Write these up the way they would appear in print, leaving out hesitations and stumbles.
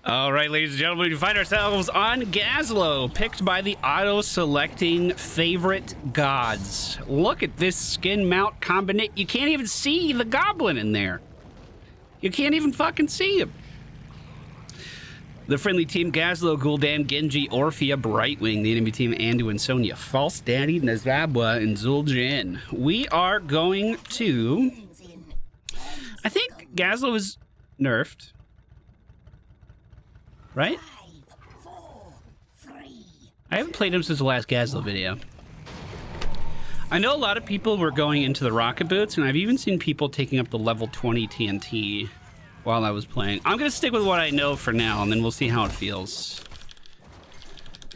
All right, ladies and gentlemen, we find ourselves on Gazlowe, picked by the auto-selecting favorite gods. Look at this skin mount combination. You can't even see the goblin in there. You can't even fucking see him. The friendly team, Gazlowe, Gul'dan, Genji, Orphea, Brightwing. The enemy team, Andu and Sonya, False Daddy, Nazabwa, and Zul'jin. We are going to... I think Gazlowe is nerfed. Right? 5, 4, 3. I haven't played him since the last Gazlowe video. I know a lot of people were going into the rocket boots, and I've even seen people taking up the level 20 TNT while I was playing. I'm going to stick with what I know for now, and then we'll see how it feels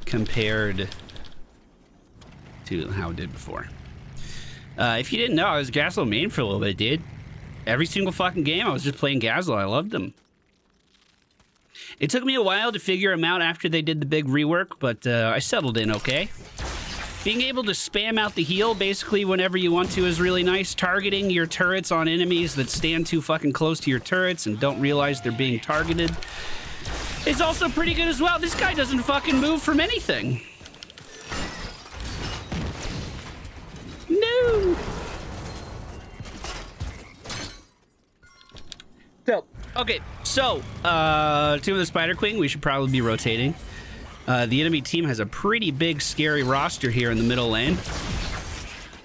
compared to how it did before. If you didn't know, I was Gazlowe main for a little bit, dude. Every single fucking game, I was just playing Gazlowe. I loved him. It took me a while to figure him out after they did the big rework, but I settled in okay. Being able to spam out the heal basically whenever you want to is really nice. Targeting your turrets on enemies that stand too fucking close to your turrets and don't realize they're being targeted is also pretty good as well. This guy doesn't fucking move from anything. No. Okay, so, Team of the Spider Queen, we should probably be rotating. The enemy team has a pretty big, scary roster here in the middle lane.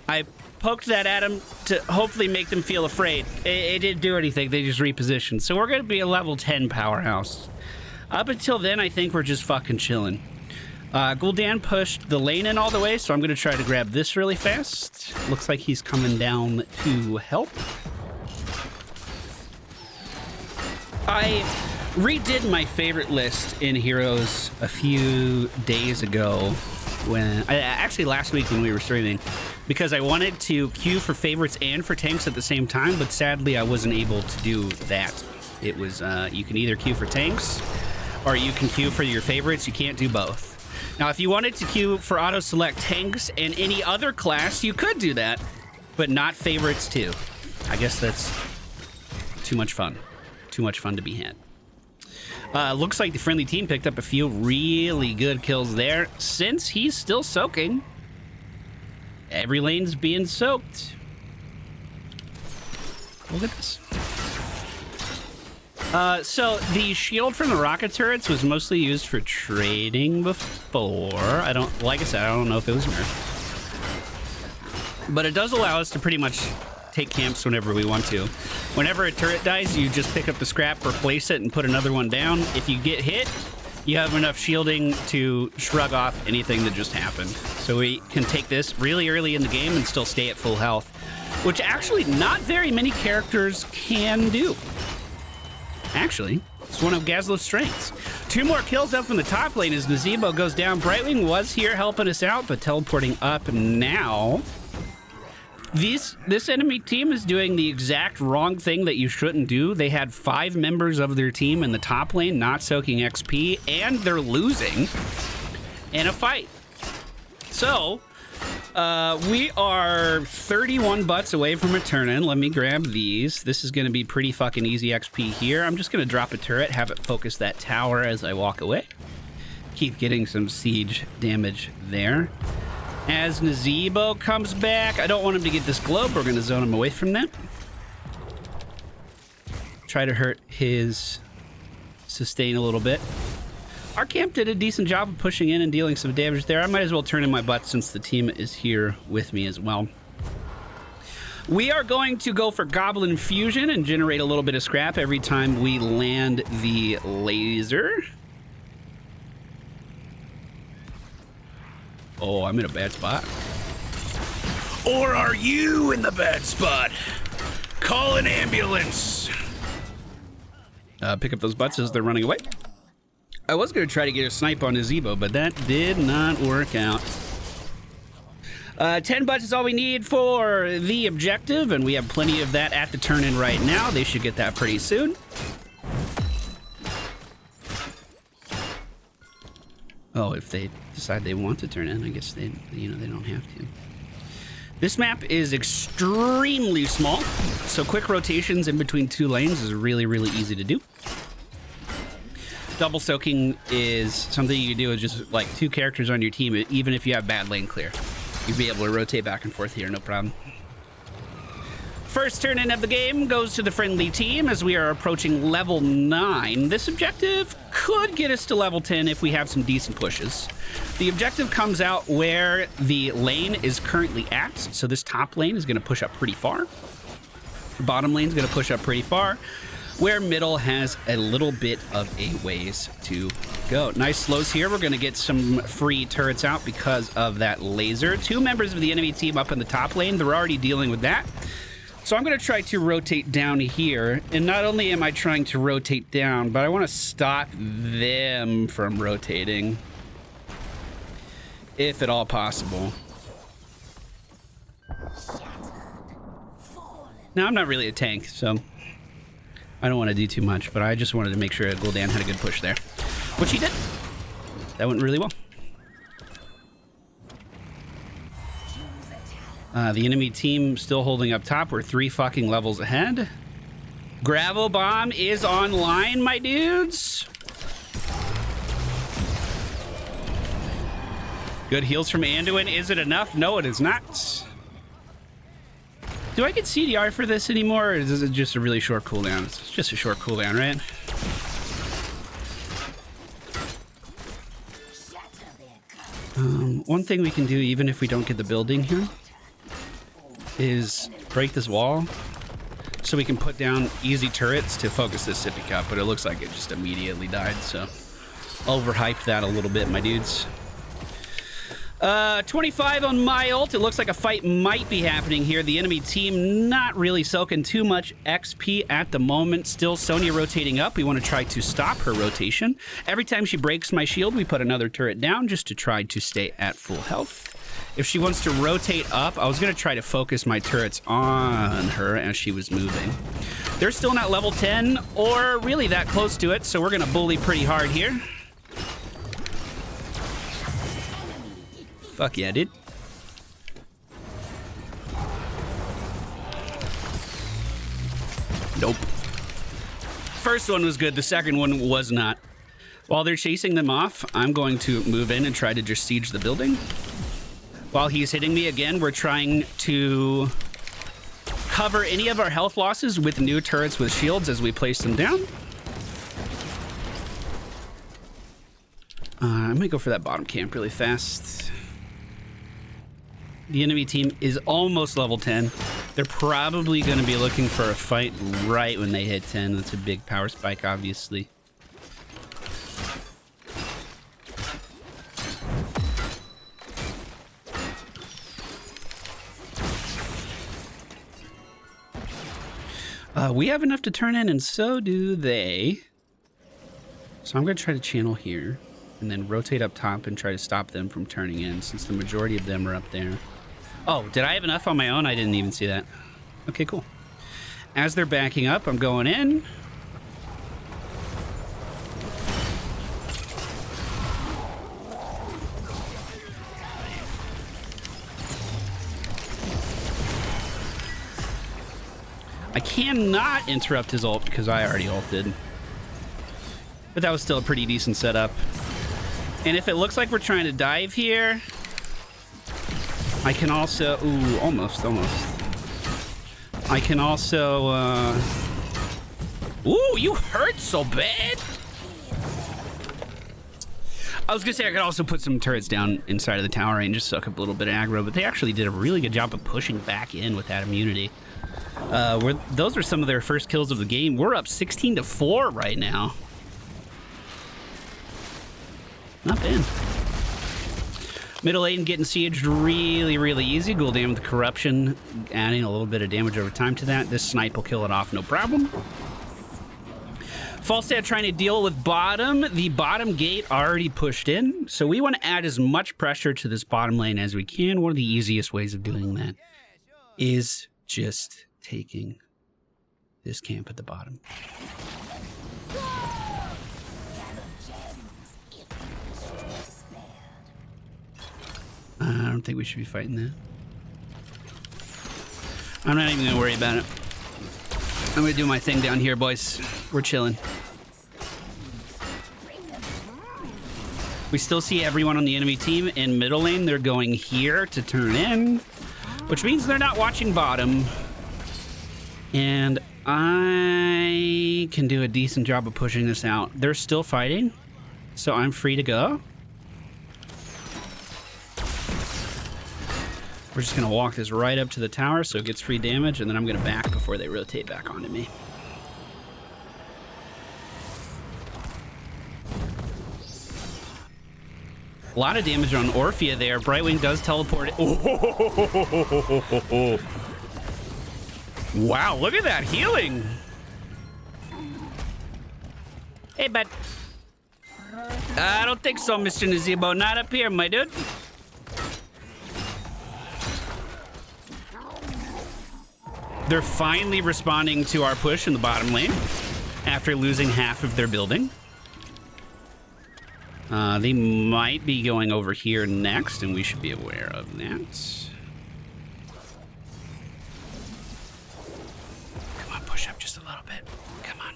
I poked that at them to hopefully make them feel afraid. It didn't do anything, they just repositioned. So we're going to be a level 10 powerhouse. Up until then, I think we're just fucking chilling. Gul'dan pushed the lane in all the way, so I'm going to try to grab this really fast. Looks like he's coming down to help. I redid my favorite list in Heroes a few days ago when actually last week when we were streaming, because I wanted to queue for favorites and for tanks at the same time, but sadly I wasn't able to do that. It was you can either queue for tanks or you can queue for your favorites. You can't do both. Now if you wanted to queue for auto select tanks and any other class, you could do that, but not favorites too. I guess that's too much fun. Too much fun to be had. Looks like the friendly team picked up a few really good kills there. Since he's still soaking, every lane's being soaked. Look at this. So the shield from the rocket turrets was mostly used for trading before. Like I said, I don't know if it was nerfed. But it does allow us to pretty much take camps whenever we want to. Whenever a turret dies, you just pick up the scrap, replace it, and put another one down. If you get hit, you have enough shielding to shrug off anything that just happened. So we can take this really early in the game and still stay at full health, which actually not very many characters can do. Actually, it's one of Gazlowe's strengths. 2 more kills up from the top lane as Nazabwa goes down. Brightwing was here helping us out, but teleporting up now. This enemy team is doing the exact wrong thing that you shouldn't do. They had 5 members of their team in the top lane not soaking XP, and they're losing in a fight. So, we are 31 butts away from a turn-in. Let me grab these. This is going to be pretty fucking easy XP here. I'm just going to drop a turret, have it focus that tower as I walk away. Keep getting some siege damage there. As Nazabwa comes back, I don't want him to get this globe. We're going to zone him away from that. Try to hurt his sustain a little bit. Our camp did a decent job of pushing in and dealing some damage there. I might as well turn in my butt since the team is here with me as well. We are going to go for Goblin Fusion and generate a little bit of scrap every time we land the laser. Oh, I'm in a bad spot. Or are you in the bad spot? Call an ambulance. Pick up those butts as they're running away. I was going to try to get a snipe on Nazabwa, but that did not work out. 10 butts is all we need for the objective, and we have plenty of that at the turn-in right now. They should get that pretty soon. Oh, if they decide they want to turn in, I guess they don't have to. This map is extremely small, so quick rotations in between 2 lanes is really, really easy to do. Double soaking is something you can do with just like 2 characters on your team, even if you have bad lane clear. You'll be able to rotate back and forth here, no problem. First turn in of the game goes to the friendly team as we are approaching level 9. This objective could get us to level 10 if we have some decent pushes. The objective comes out where the lane is currently at. So this top lane is going to push up pretty far. The bottom lane is going to push up pretty far, where middle has a little bit of a ways to go. Nice slows here. We're going to get some free turrets out because of that laser. 2 members of the enemy team up in the top lane. They're already dealing with that. So I'm going to try to rotate down here. And not only am I trying to rotate down, but I want to stop them from rotating, if at all possible. Now, I'm not really a tank, so I don't want to do too much, but I just wanted to make sure Gul'dan had a good push there, which he did. That went really well. The enemy team still holding up top. We're 3 fucking levels ahead. Gravel bomb is online, my dudes. Good heals from Anduin. Is it enough? No, it is not. Do I get CDR for this anymore, or is it just a really short cooldown? It's just a short cooldown, right? One thing we can do, even if we don't get the building here, is break this wall so we can put down easy turrets to focus this sippy cup, but it looks like it just immediately died, so overhyped that a little bit, my dudes. 25 on my ult. It looks like a fight might be happening here. The enemy team not really soaking too much XP at the moment. Still Sonya rotating up. We want to try to stop her rotation. Every time she breaks my shield, we put another turret down just to try to stay at full health. If she wants to rotate up, I was going to try to focus my turrets on her as she was moving. They're still not level 10 or really that close to it, so we're going to bully pretty hard here. Fuck yeah, dude. Nope. First one was good. The second one was not. While they're chasing them off, I'm going to move in and try to just siege the building. While he's hitting me again, we're trying to cover any of our health losses with new turrets with shields as we place them down. I'm gonna go for that bottom camp really fast. The enemy team is almost level 10. They're probably going to be looking for a fight right when they hit 10. That's a big power spike, obviously. We have enough to turn in, and so do they. So I'm going to try to channel here and then rotate up top and try to stop them from turning in, since the majority of them are up there. Oh, did I have enough on my own? I didn't even see that. Okay, cool. As they're backing up, I'm going in. I cannot interrupt his ult because I already ulted. But that was still a pretty decent setup. And if it looks like we're trying to dive here, I can also... Ooh, almost. I can also... Ooh, you hurt so bad! I was gonna say I could also put some turrets down inside of the tower and just suck up a little bit of aggro, but they actually did a really good job of pushing back in with that immunity. Those are some of their first kills of the game. We're up 16-4 right now. Not bad. Middle lane getting sieged really, really easy. Gul'dan with the corruption, adding a little bit of damage over time to that. This snipe will kill it off, no problem. Falstad trying to deal with bottom. The bottom gate already pushed in, so we want to add as much pressure to this bottom lane as we can. One of the easiest ways of doing that is just taking this camp at the bottom. I don't think we should be fighting that. I'm not even gonna worry about it. I'm gonna do my thing down here, boys. We're chilling. We still see everyone on the enemy team in middle lane. They're going here to turn in, which means they're not watching bottom. And I can do a decent job of pushing this out. They're still fighting, so I'm free to go. We're just going to walk this right up to the tower so it gets free damage, and then I'm going to back before they rotate back onto me. A lot of damage on Orphea there. Brightwing does teleport. Oh. Wow, look at that healing. Hey, bud. I don't think so, Mr. Nazebo. Not up here, my dude. They're finally responding to our push in the bottom lane after losing half of their building. They might be going over here next, and we should be aware of that. Come on, push up just a little bit. Come on.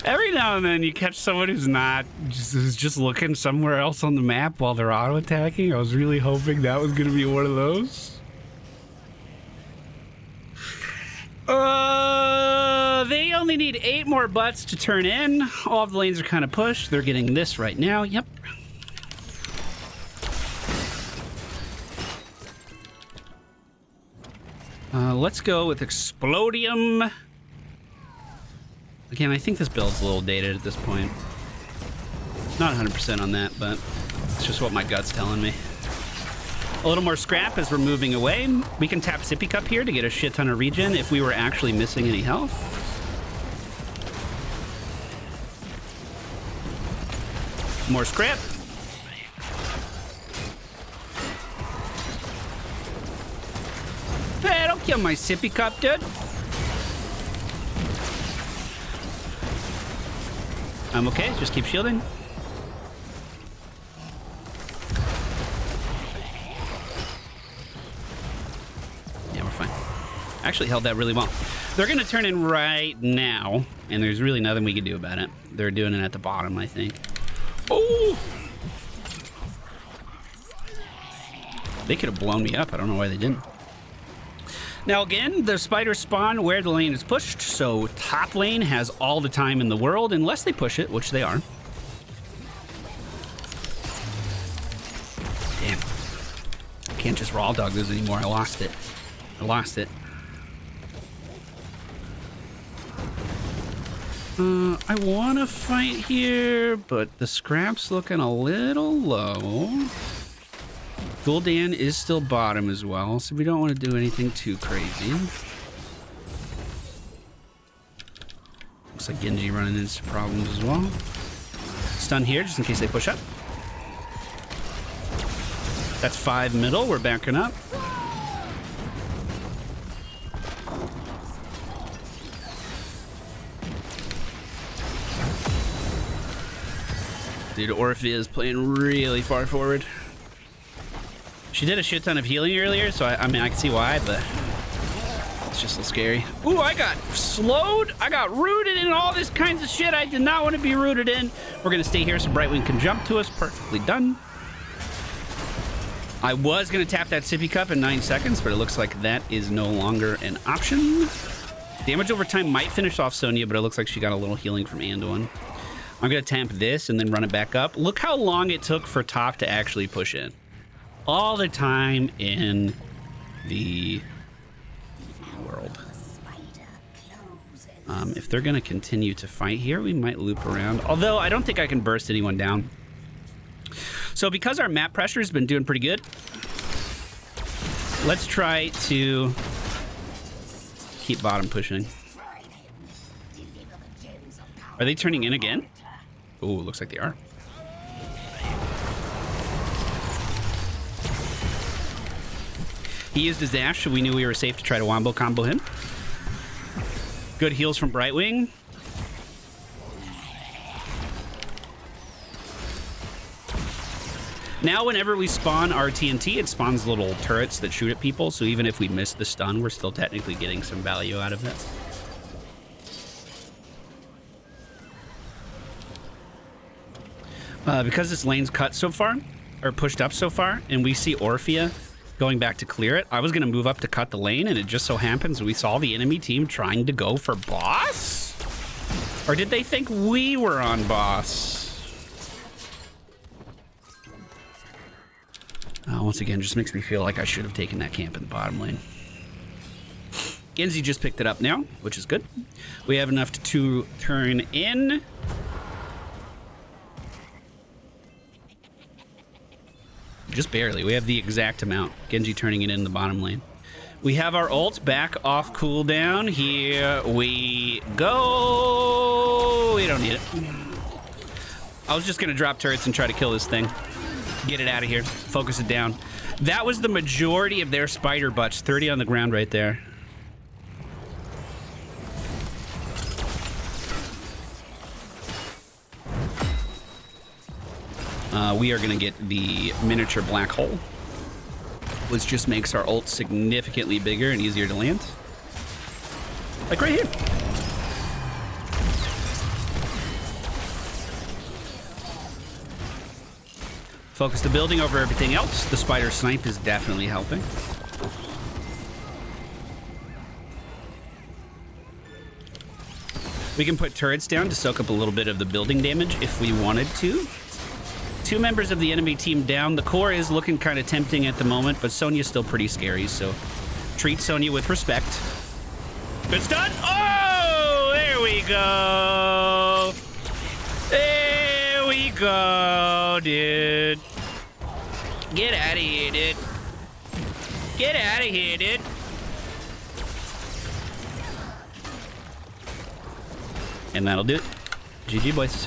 Every now and then you catch someone who's just looking somewhere else on the map while they're auto attacking. I was really hoping that was going to be one of those. They only need 8 more butts to turn in. All of the lanes are kind of pushed. They're getting this right now. Yep. Let's go with Explodium. Again, I think this build's a little dated at this point. Not 100% on that, but it's just what my gut's telling me. A little more scrap as we're moving away. We can tap Sippy Cup here to get a shit ton of regen if we were actually missing any health. More scrap. Hey, don't kill my Sippy Cup, dude. I'm okay, just keep shielding. Yeah, we're fine. Actually held that really well. They're gonna turn in right now, and there's really nothing we can do about it. They're doing it at the bottom, I think. Oh! They could have blown me up. I don't know why they didn't. Now again, the spiders spawn where the lane is pushed, so top lane has all the time in the world, unless they push it, which they are. Damn. I can't just raw dog this anymore. I lost it. I want to fight here, but the scrap's looking a little low. Gul'dan is still bottom as well, so we don't want to do anything too crazy. Looks like Genji running into problems as well. Stun here, just in case they push up. That's 5 middle. We're backing up. Dude, Orphea is playing really far forward. She did a shit ton of healing earlier, so I mean, I can see why, but it's just a little scary. Ooh, I got slowed. I got rooted in all this kinds of shit I did not want to be rooted in. We're going to stay here so Brightwing can jump to us. Perfectly done. I was going to tap that Sippy Cup in 9 seconds, but it looks like that is no longer an option. Damage over time might finish off Sonya, but it looks like she got a little healing from Anduin. I'm going to tamp this and then run it back up. Look how long it took for top to actually push in. All the time in the world. If they're going to continue to fight here, we might loop around. Although, I don't think I can burst anyone down. So, because our map pressure has been doing pretty good, let's try to keep bottom pushing. Are they turning in again? Ooh, looks like they are. He used his dash, so we knew we were safe to try to wombo combo him. Good heals from Brightwing. Now, whenever we spawn our TNT, it spawns little turrets that shoot at people. So even if we miss the stun, we're still technically getting some value out of it. Because this lane's cut so far, or pushed up so far, and we see Orphea going back to clear it, I was going to move up to cut the lane, and it just so happens we saw the enemy team trying to go for boss? Or did they think we were on boss? Once again, just makes me feel like I should have taken that camp in the bottom lane. Genji just picked it up now, which is good. We have enough to turn in. Just barely. We have the exact amount. Genji turning it in the bottom lane. We have our ult back off cooldown. Here we go. We don't need it. I was just going to drop turrets and try to kill this thing. Get it out of here. Focus it down. That was the majority of their spider butts. 30 on the ground right there. We are going to get the miniature black hole, which just makes our ult significantly bigger and easier to land. Like right here. Focus the building over everything else. The spider snipe is definitely helping. We can put turrets down to soak up a little bit of the building damage if we wanted to. 2 members of the enemy team down. The core is looking kind of tempting at the moment, but Sonya's still pretty scary, so treat Sonya with respect. Good stun! Oh, there we go! There we go, dude. Get out of here, dude. Get out of here, dude. And that'll do it. GG, boys.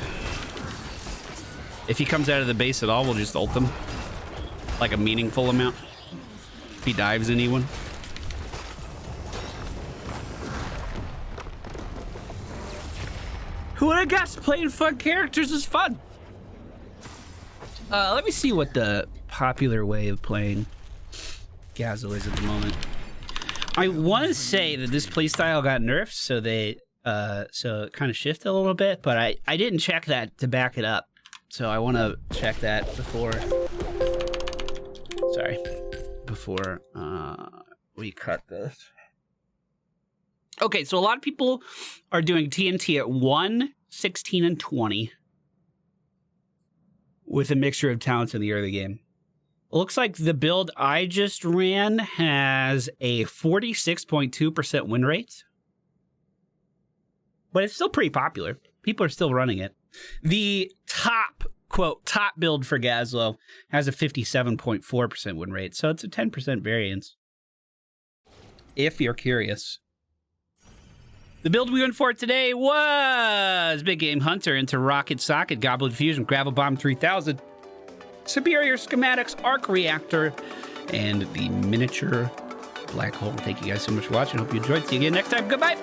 If he comes out of the base at all, we'll just ult him. Like a meaningful amount. If he dives anyone. Who would have guessed playing fun characters is fun? Let me see what the popular way of playing Gazlowe is at the moment. I want to say that this playstyle got nerfed, so they so it kind of shifted a little bit, but I didn't check that to back it up. So I want to check that before, before we cut this. Okay, so a lot of people are doing TNT at 1, 16, and 20 with a mixture of talents in the early game. It looks like the build I just ran has a 46.2% win rate, but it's still pretty popular. People are still running it. The top, quote, top build for Gazlowe has a 57.4% win rate, so it's a 10% variance, if you're curious. The build we went for today was Big Game Hunter into Rocket Socket, Goblin Fusion, Gravel Bomb 3000, Superior Schematics, Arc Reactor, and the Miniature Black Hole. Thank you guys so much for watching. Hope you enjoyed. See you again next time. Goodbye.